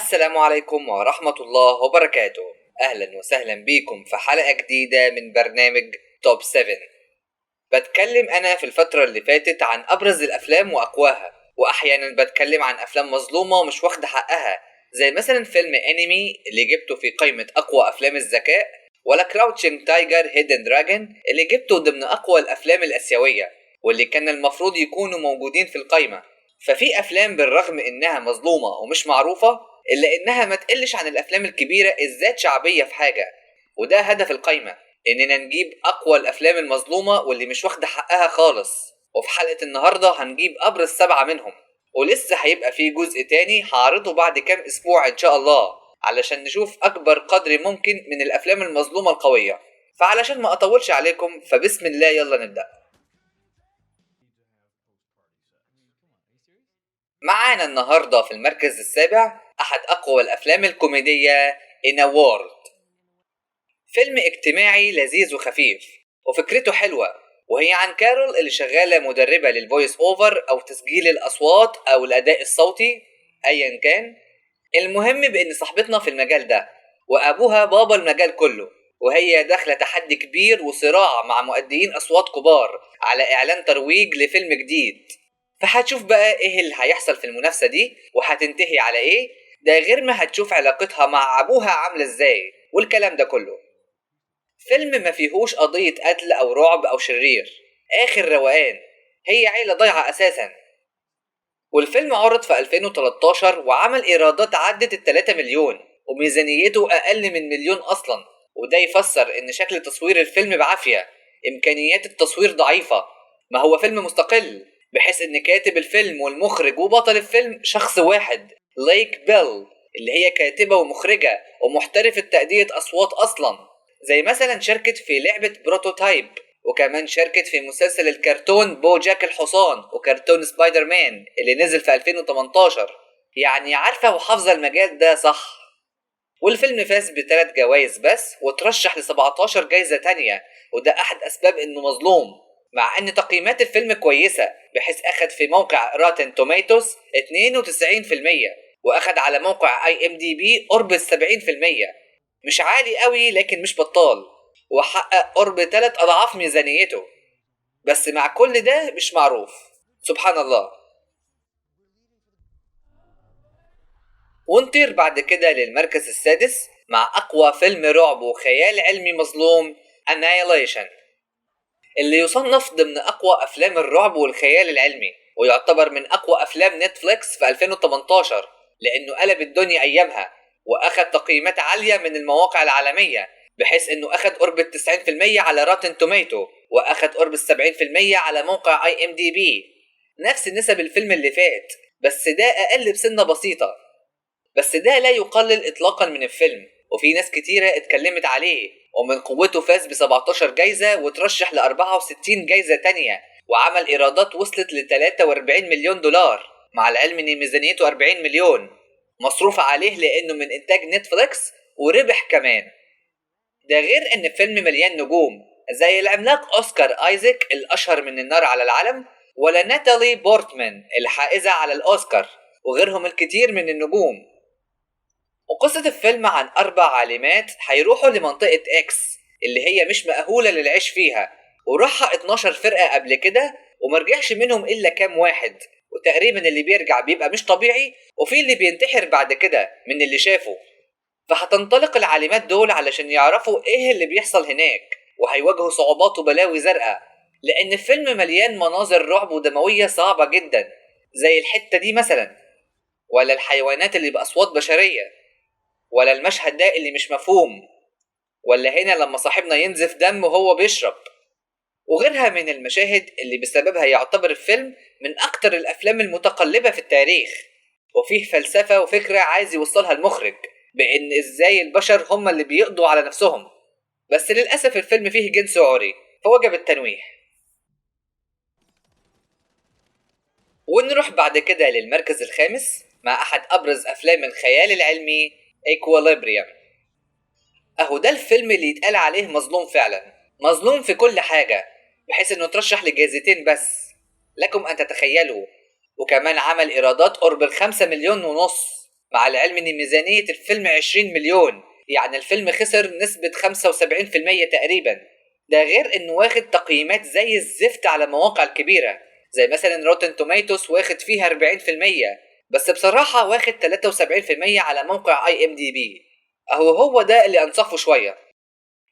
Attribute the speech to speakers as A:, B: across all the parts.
A: السلام عليكم ورحمة الله وبركاته. أهلا وسهلا بيكم في حلقة جديدة من برنامج توب 7. بتكلم أنا في الفترة اللي فاتت عن أبرز الأفلام وأقواها، وأحيانا بتكلم عن أفلام مظلومة ومش واخدة حقها، زي مثلا فيلم أنمي اللي جبته في قائمة أقوى أفلام الذكاء، ولا كراوتشنج تايجر هيدن دراجون اللي جبته ضمن أقوى الأفلام الآسيوية واللي كان المفروض يكونوا موجودين في القائمة. ففي أفلام بالرغم إنها مظلومة ومش معروفة إلا إنها ما تقلش عن الأفلام الكبيرة الذات شعبية في حاجة، وده هدف القائمة، إننا نجيب أقوى الأفلام المظلومة واللي مش واخدة حقها خالص. وفي حلقة النهاردة هنجيب أبرز 7 منهم، ولسه هيبقى فيه جزء تاني هعرضه بعد كام أسبوع إن شاء الله، علشان نشوف أكبر قدر ممكن من الأفلام المظلومة القوية. فعلشان ما أطولش عليكم فبسم الله يلا نبدأ. معانا النهاردة في المركز السابع أحد أقوى الأفلام الكوميدية In a World. فيلم اجتماعي لذيذ وخفيف وفكرته حلوة، وهي عن كارول اللي شغالة مدربة للفويس اوفر أو تسجيل الأصوات أو الأداء الصوتي أيا كان. المهم بأن صاحبتنا في المجال ده وأبوها بابا المجال كله، وهي داخلة تحدي كبير وصراع مع مؤديين أصوات كبار على إعلان ترويج لفيلم جديد. فهتشوف بقى ايه اللي هيحصل في المنافسة دي وهتنتهي على ايه، ده غير ما هتشوف علاقتها مع ابوها عاملة ازاي والكلام ده كله. فيلم ما فيهوش قضية قتل او رعب او شرير، اخر روقان، هي عيلة ضايعة اساسا. والفيلم عرض في 2013 وعمل ايرادات عدت ال3 مليون، وميزانيته اقل من مليون اصلا، وده يفسر ان شكل تصوير الفيلم بعافية، امكانيات التصوير ضعيفة، ما هو فيلم مستقل، بحيث ان كاتب الفيلم والمخرج وبطل الفيلم شخص واحد، ليك بيل، اللي هي كاتبة ومخرجة ومحترفة تأدية أصوات أصلا، زي مثلا شاركت في لعبة بروتوتايب، وكمان شاركت في مسلسل الكرتون بو جاك الحصان وكرتون سبايدر مان اللي نزل في 2018، يعني عارفة وحافظة المجال ده صح. والفيلم فاز ب3 جوائز بس وترشح ل17 جايزة تانية، وده أحد أسباب إنه مظلوم، مع إن تقييمات الفيلم كويسة، بحيث أخد في موقع راتن توميتوز 92%، وأخد على موقع IMDb قرب 70%، مش عالي قوي لكن مش بطال، وحقق قرب 3 أضعاف ميزانيته، بس مع كل ده مش معروف، سبحان الله. ونطير بعد كده للمركز السادس مع أقوى فيلم رعب وخيال علمي مظلوم، Annihilation، اللي يصنف ضمن أقوى أفلام الرعب والخيال العلمي، ويعتبر من أقوى أفلام نتفليكس في 2018 لأنه قلب الدنيا أيامها، وأخد تقييمات عالية من المواقع العالمية، بحيث أنه أخد قرب 90% على راتن توميتو، وأخد قرب 70% على موقع IMDb، نفس نسب الفيلم اللي فات، بس ده أقل بسنة بسيطة، بس ده لا يقلل إطلاقا من الفيلم، وفي ناس كتيرة اتكلمت عليه، ومن قوته فاز ب17 جايزة وترشح ل64 جايزة تانية، وعمل إيرادات وصلت ل43 مليون دولار، مع العلم إن ميزانيته 40 مليون مصروف عليه لأنه من إنتاج نتفليكس، وربح كمان. ده غير إن الفيلم مليان نجوم زي العملاق أوسكار آيزاك الأشهر من النار على العلم، ولا ناتالي بورتمان الحائزة على الأوسكار، وغيرهم الكتير من النجوم. وقصة الفيلم عن 4 عالمات هيروحوا لمنطقة إكس اللي هي مش مأهولة للعيش فيها، وراحها 12 فرقة قبل كده ومرجعش منهم إلا كام واحد، وتقريبا اللي بيرجع بيبقى مش طبيعي، وفي اللي بينتحر بعد كده من اللي شافه. فهتنطلق العالمات دول علشان يعرفوا إيه اللي بيحصل هناك، وهيواجهوا صعوبات وبلاوي زرقاء، لأن الفيلم مليان مناظر رعب ودموية صعبة جدا، زي الحتة دي مثلا، ولا الحيوانات اللي بأصوات بشرية، ولا المشهد ده اللي مش مفهوم، ولا هنا لما صاحبنا ينزف دم وهو بيشرب، وغيرها من المشاهد اللي بسببها يعتبر الفيلم من أكتر الأفلام المتقلبة في التاريخ، وفيه فلسفة وفكرة عايز يوصلها المخرج بأن إزاي البشر هم اللي بيقضوا على نفسهم، بس للأسف الفيلم فيه جنس عري فوجب التنويه. ونروح بعد كده للمركز الخامس مع أحد أبرز أفلام الخيال العلمي، Equilibrium. اهو ده الفيلم اللي يتقال عليه مظلوم فعلا، مظلوم في كل حاجة، بحيث انه ترشح لجائزتين بس، لكم ان تتخيلوا، وكمان عمل ايرادات قرب ال5 مليون ونص، مع العلم ان ميزانية الفيلم 20 مليون، يعني الفيلم خسر نسبة 75% تقريبا. ده غير انه واخد تقييمات زي الزفت على المواقع الكبيرة زي مثلا روتن توميتوس واخد فيها 40%، بس بصراحة واخد 73% على موقع IMDb. هو ده اللي انصفه شوية.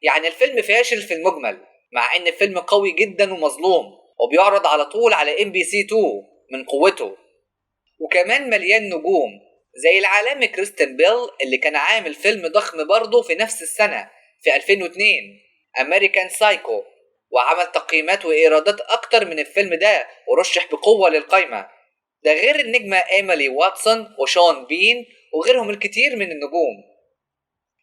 A: يعني الفيلم فاشل في المجمل، مع ان الفيلم قوي جدا ومظلوم وبيعرض على طول على MBC2 من قوته، وكمان مليان نجوم زي العالمي كريستيان بيل اللي كان عامل فيلم ضخم برضه في نفس السنة في 2002 أمريكان سايكو، وعمل تقييمات وإيرادات أكتر من الفيلم ده ورشح بقوة للقايمة. ده غير النجمة إيميلي واتسون وشون بين وغيرهم الكتير من النجوم.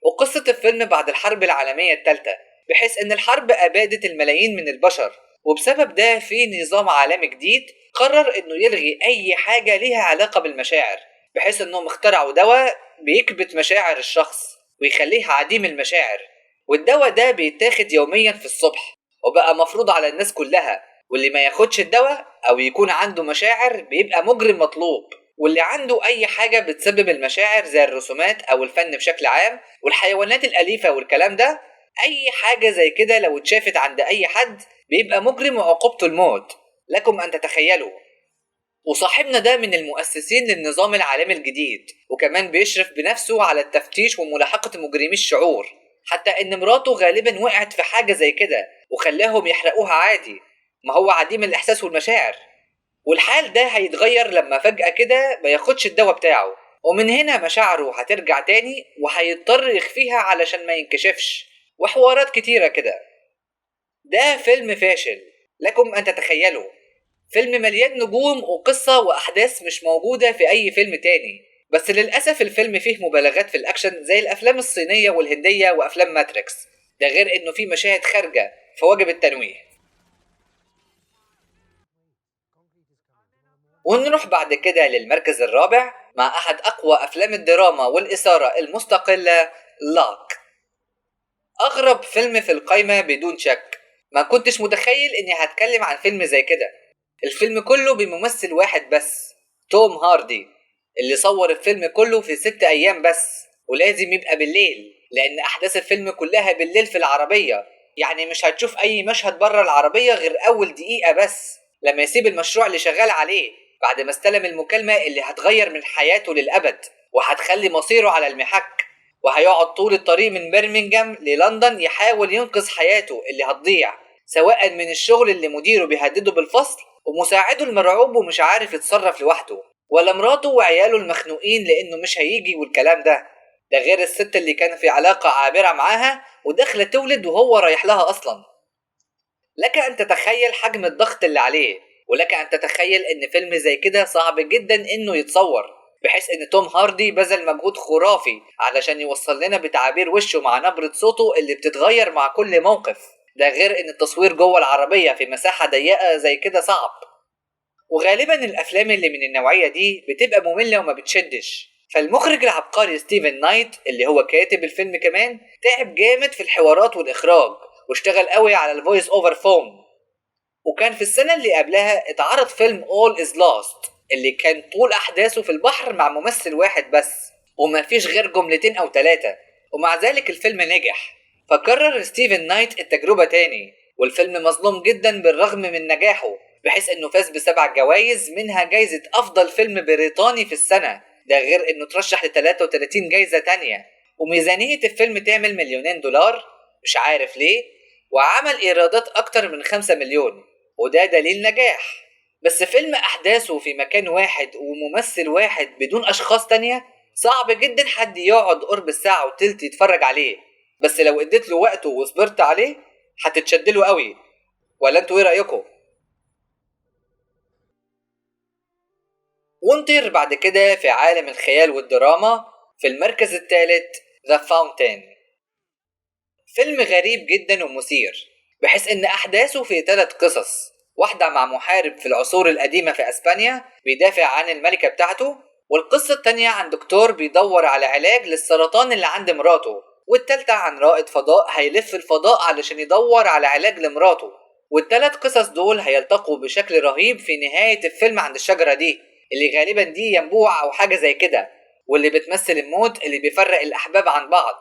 A: وقصة الفيلم بعد الحرب العالمية الثالثة، بحيث إن الحرب أبادت الملايين من البشر، وبسبب ده في نظام عالمي جديد قرر إنه يلغي أي حاجة ليها علاقة بالمشاعر، بحيث إنهم اخترعوا دواء بيكبت مشاعر الشخص ويخليه عديم المشاعر، والدواء ده بيتاخد يوميا في الصبح وبقى مفروض على الناس كلها، واللي ما ياخدش الدواء أو يكون عنده مشاعر بيبقى مجرم مطلوب، واللي عنده أي حاجة بتسبب المشاعر زي الرسومات أو الفن بشكل عام والحيوانات الأليفة والكلام ده، أي حاجة زي كده لو اتشافت عند أي حد بيبقى مجرم وعقوبته الموت، لكم أن تتخيلوا. وصاحبنا ده من المؤسسين للنظام العالمي الجديد، وكمان بيشرف بنفسه على التفتيش وملاحقة مجرمي الشعور، حتى إن مراته غالبا وقعت في حاجة زي كده وخلاهم يحرقوها عادي، ما هو عديم الإحساس والمشاعر. والحال ده هيتغير لما فجأة كده ما ياخدش الدواء بتاعه، ومن هنا مشاعره هترجع تاني وهيضطر يخفيها علشان ما ينكشفش، وحوارات كتيرة كده. ده فيلم فاشل، لكم أن تتخيلوا. فيلم مليان نجوم وقصة وأحداث مش موجودة في أي فيلم تاني، بس للأسف الفيلم فيه مبالغات في الأكشن زي الأفلام الصينية والهندية وأفلام ماتريكس، ده غير إنه فيه مشاهد خارجة فواجب التنويه. ونروح بعد كده للمركز الرابع مع أحد أقوى أفلام الدراما والإثارة المستقلة، لاك. أغرب فيلم في القايمة بدون شك. ما كنتش متخيل إني هتكلم عن فيلم زي كده. الفيلم كله بممثل واحد بس، توم هاردي، اللي صور الفيلم كله في 6 أيام بس، ولازم يبقى بالليل لأن أحداث الفيلم كلها بالليل في العربية. يعني مش هتشوف أي مشهد بره العربية غير أول دقيقة بس لما يسيب المشروع اللي شغال عليه بعد ما استلم المكالمة اللي هتغير من حياته للأبد وهتخلي مصيره على المحك، وهيقعد طول الطريق من برمنجهام للندن يحاول ينقذ حياته اللي هتضيع، سواء من الشغل اللي مديره بيهدده بالفصل ومساعده المرعوب ومش عارف يتصرف لوحده، ولا مراته وعياله المخنوقين لأنه مش هيجي والكلام ده. ده غير الست اللي كان في علاقة عابرة معاها وداخلة تولد وهو رايح لها أصلا. لك أن تتخيل حجم الضغط اللي عليه، ولك أن تتخيل إن فيلم زي كده صعب جدا إنه يتصور، بحيث إن توم هاردي بذل مجهود خرافي علشان يوصل لنا بتعابير وشه مع نبرة صوته اللي بتتغير مع كل موقف. ده غير إن التصوير جوه العربية في مساحة ضيقة زي كده صعب. وغالبا الأفلام اللي من النوعية دي بتبقى مملة وما بتشدش، فالمخرج العبقري ستيفن نايت اللي هو كاتب الفيلم كمان تعب جامد في الحوارات والإخراج واشتغل قوي على الفويس اوفر فون. وكان في السنة اللي قبلها اتعرض فيلم All is Lost اللي كان طول أحداثه في البحر مع ممثل واحد بس وما فيش غير جملتين أو 3، ومع ذلك الفيلم نجح. فكرر ستيفن نايت التجربة تاني، والفيلم مظلوم جدا بالرغم من نجاحه، بحيث انه فاز ب7 جوائز منها جايزة أفضل فيلم بريطاني في السنة، ده غير انه ترشح ل33 جايزة تانية. وميزانية الفيلم تعمل $2 مليون، مش عارف ليه، وعمل إيرادات أكتر من 5 مليون، وده دليل نجاح. بس فيلم أحداثه في مكان واحد وممثل واحد بدون أشخاص تانية صعب جدا حد يقعد قرب الساعة وتلت يتفرج عليه، بس لو اديت له وقته وصبرت عليه هتتشدله قوي. ولا انتوا ايه رأيكم؟ ونطير بعد كده في عالم الخيال والدراما في المركز الثالث The Fountain. فيلم غريب جدا ومثير، بحيث ان احداثه في 3 قصص، واحدة مع محارب في العصور القديمة في اسبانيا بيدافع عن الملكة بتاعته، والقصة التانية عن دكتور بيدور على علاج للسرطان اللي عند مراته، والتالتة عن رائد فضاء هيلف الفضاء علشان يدور على علاج لمراته. والثلاث قصص دول هيلتقوا بشكل رهيب في نهاية الفيلم عند الشجرة دي اللي غالبا دي ينبوع او حاجة زي كده، واللي بتمثل الموت اللي بيفرق الأحباب عن بعض.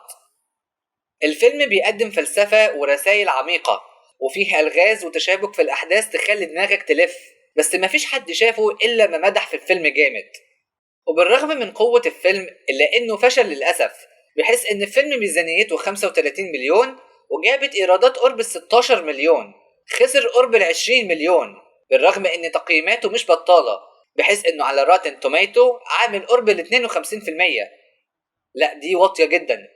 A: الفيلم بيقدم فلسفة ورسائل عميقة، وفيه ألغاز وتشابك في الأحداث تخلي دماغك تلف، بس مفيش حد شافه إلا ما مدح في الفيلم جامد. وبالرغم من قوة الفيلم إلا إنه فشل للأسف، بحيث إن الفيلم ميزانيته 35 مليون وجابت إيرادات قرب 16 مليون، خسر قرب 20 مليون، بالرغم إن تقييماته مش بطالة، بحيث إنه على راتن توميتو عامل قرب 52%. لا دي واطية جدا.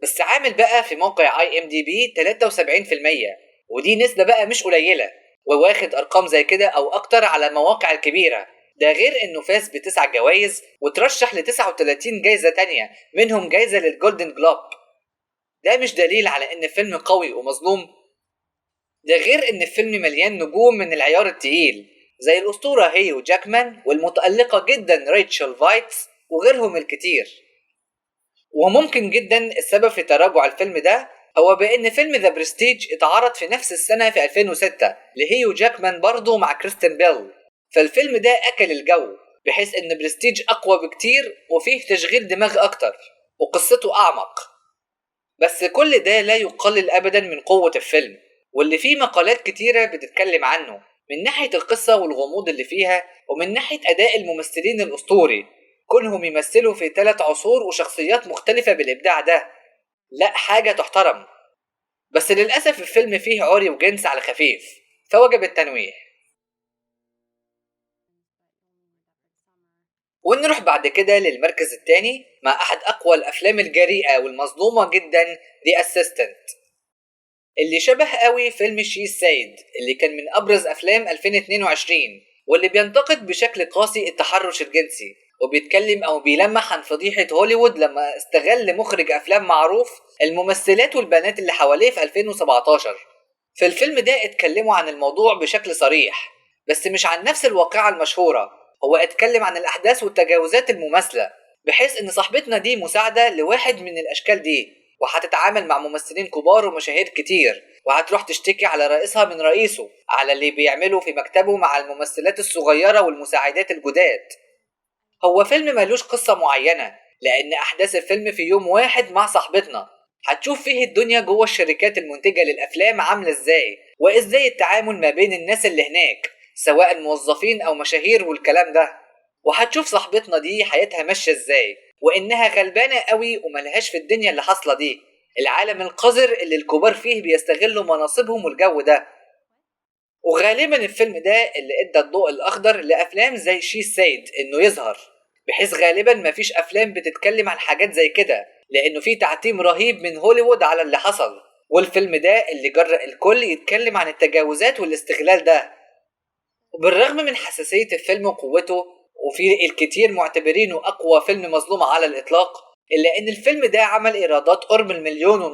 A: بس عامل بقى في موقع IMDb 73%، ودي نسبة بقى مش قليلة، وواخد أرقام زي كده أو أكتر على المواقع الكبيرة. ده غير إنه فاز ب9 جوائز وترشح ل39 جايزة تانية، منهم جايزة للجولدن جلوب. ده مش دليل على إن الفيلم قوي ومظلوم؟ ده غير إن الفيلم مليان نجوم من العيار التقيل، زي الأسطورة هيو جاكمان والمتألقة جدا ريتشل فايتس وغيرهم الكتير. وممكن جدا السبب في تراجع الفيلم ده هو بأن فيلم ذا برستيج اتعرض في نفس السنة في 2006 لهيو جاكمان برضه مع كريستين بيل، فالفيلم ده أكل الجو، بحيث أن برستيج أقوى بكتير وفيه تشغيل دماغ أكتر وقصته أعمق. بس كل ده لا يقلل أبدا من قوة الفيلم، واللي فيه مقالات كتيرة بتتكلم عنه، من ناحية القصة والغموض اللي فيها، ومن ناحية أداء الممثلين الأسطوري، كلهم يمثلوا في 3 عصور وشخصيات مختلفة بالإبداع ده. لا حاجة تحترم. بس للأسف الفيلم فيه عري وجنس على خفيف، فوجب التنويه. ونروح بعد كده للمركز الثاني مع أحد أقوى الأفلام الجريئة والمظلومة جدا، The Assistant، اللي شبه قوي فيلم شي سيد اللي كان من أبرز أفلام 2022، واللي بينتقد بشكل قاسي التحرش الجنسي، وبيتكلم أو بيلمح عن فضيحة هوليوود لما استغل مخرج أفلام معروف الممثلات والبنات اللي حواليه في 2017. في الفيلم ده اتكلموا عن الموضوع بشكل صريح، بس مش عن نفس الواقعة المشهورة. هو اتكلم عن الأحداث والتجاوزات المماثلة، بحيث إن صاحبتنا دي مساعدة لواحد من الأشكال دي، وهتتعامل مع ممثلين كبار ومشاهير كتير، وهتروح تشتكي على رئيسها من رئيسه على اللي بيعمله في مكتبه مع الممثلات الصغيرة والمساعدات الجداد. هو فيلم ملوش قصة معينة، لأن أحداث الفيلم في يوم واحد مع صاحبتنا، هتشوف فيه الدنيا جوه الشركات المنتجة للأفلام عاملة إزاي، وإزاي التعامل ما بين الناس اللي هناك سواء موظفين أو مشاهير والكلام ده. وهتشوف صاحبتنا دي حياتها ماشية إزاي، وإنها غلبانة قوي وملهاش في الدنيا اللي حاصلة دي، العالم القذر اللي الكبار فيه بيستغلوا مناصبهم والجو ده. وغالبا الفيلم ده اللي ادى الضوء الأخضر لأفلام زي شي سيد إنه يظهر، بحيث غالبا مفيش أفلام بتتكلم عن حاجات زي كده، لأنه في تعتيم رهيب من هوليوود على اللي حصل، والفيلم ده اللي جرأ الكل يتكلم عن التجاوزات والاستغلال ده. وبالرغم من حساسية الفيلم وقوته، وفي الكتير معتبرينه أقوى فيلم مظلوم على الإطلاق، إلا إن الفيلم ده عمل إيرادات قرب 1.5 مليون،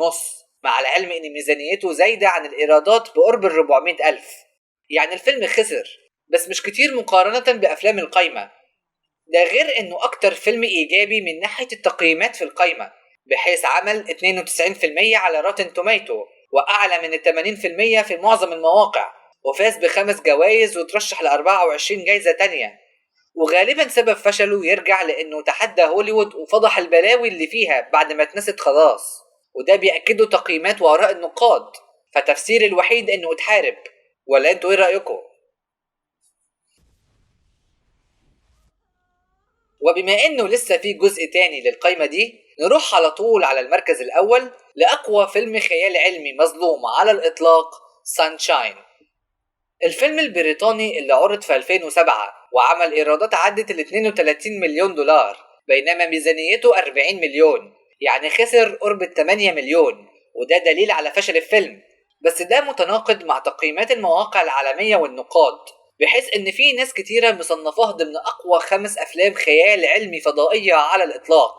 A: مع العلم إن ميزانيته زايدة عن الإيرادات بقرب 400,000. يعني الفيلم خسر، بس مش كتير مقارنة بأفلام القايمة. ده غير إنه أكتر فيلم إيجابي من ناحية التقييمات في القايمة، بحيث عمل 92% على راتن توميتو، وأعلى من 80% في معظم المواقع، وفاز ب5 جوائز وترشح ل24 جايزة تانية. وغالبا سبب فشله يرجع لأنه تحدى هوليوود وفضح البلاوي اللي فيها بعد ما اتنست خلاص، وده بيأكده تقييمات وآراء النقاد، فتفسير الوحيد إنه اتحارب. ولا انتوا ايه رأيكم؟ وبما انه لسه في جزء تاني للقايمة دي، نروح على طول على المركز الأول لأقوى فيلم خيال علمي مظلوم على الإطلاق، سانشاين. الفيلم البريطاني اللي عرض في 2007 وعمل إيرادات عدت ال 32 مليون دولار، بينما ميزانيته 40 مليون، يعني خسر قرب 8 مليون، وده دليل على فشل الفيلم. بس ده متناقض مع تقييمات المواقع العالمية والنقاد، بحيث ان في ناس كتيرة مصنفاه ضمن اقوى 5 افلام خيال علمي فضائية على الاطلاق.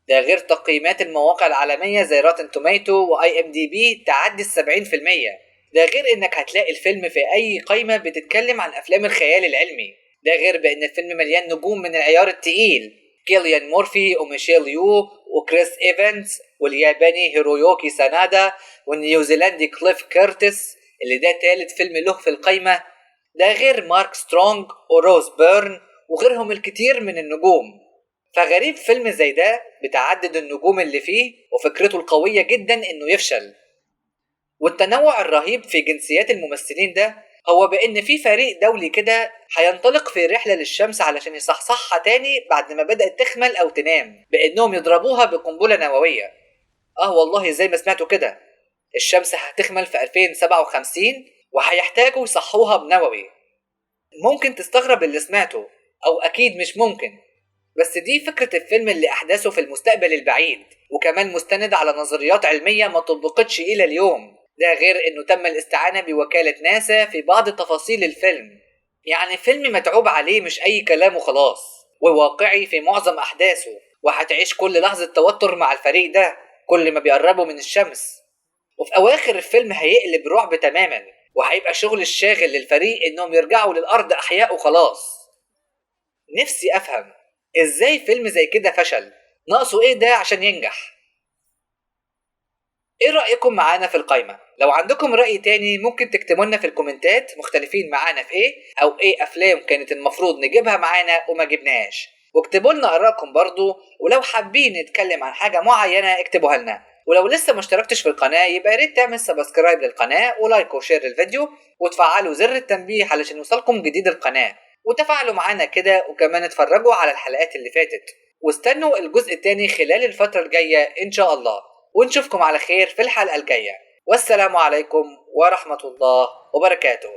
A: ده غير تقييمات المواقع العالمية زي راتن توميتو واي ام دي بي تعدي 70%. ده غير انك هتلاقي الفيلم في اي قائمة بتتكلم عن افلام الخيال العلمي. ده غير بان الفيلم مليان نجوم من العيار التقيل، كيليان مورفي وميشيل يو وكريس ايفنز والياباني هيرويوكي سانادا والنيوزيلندي كليف كيرتس اللي ده تالت فيلم له في القائمة. ده غير مارك سترونج وروز بيرن وغيرهم الكتير من النجوم. فغريب فيلم زي ده بتعدد النجوم اللي فيه وفكرته القوية جدا انه يفشل. والتنوع الرهيب في جنسيات الممثلين ده هو بان في فريق دولي كده هينطلق في رحلة للشمس علشان يصحصحها تاني بعد ما بدأت تخمل او تنام، بانهم يضربوها بقنبلة نووية. والله زي ما سمعتوا كده، الشمس هتخمل في 2057 وهيحتاجوا يصحوها بنووي. ممكن تستغرب اللي سمعته، او اكيد مش ممكن، بس دي فكرة الفيلم اللي احداثه في المستقبل البعيد، وكمان مستند على نظريات علمية ما طبقتش الى اليوم. ده غير انه تم الاستعانة بوكالة ناسا في بعض تفاصيل الفيلم. يعني فيلم متعوب عليه، مش اي كلام وخلاص، وواقعي في معظم احداثه، وهتعيش كل لحظة توتر مع الفريق ده كل ما بيقربوا من الشمس. وفي اواخر الفيلم هيقلب رعب تماما، وهيبقى شغل الشاغل للفريق انهم يرجعوا للارض احياء وخلاص. نفسي افهم ازاي فيلم زي كده فشل، ناقصه ايه ده عشان ينجح؟ ايه رأيكم معانا في القايمة؟ لو عندكم رأي تاني ممكن تكتبوا لنا في الكومنتات مختلفين معانا في ايه، او ايه افلام كانت المفروض نجيبها معانا وما جبناهاش، واكتبوا لنا آرائكم برضو. ولو حابين نتكلم عن حاجة معينة اكتبوها لنا. ولو لسه ما اشتركتش في القناة يبقى ياريت تعمل سبسكرايب للقناة ولايك وشير للفيديو، وتفعلوا زر التنبيه علشان يوصلكم جديد القناة، وتفاعلوا معانا كده، وكمان اتفرجوا على الحلقات اللي فاتت، واستنوا الجزء الثاني خلال الفترة الجاية ان شاء الله. ونشوفكم على خير في الحلقة الجاية، والسلام عليكم ورحمة الله وبركاته.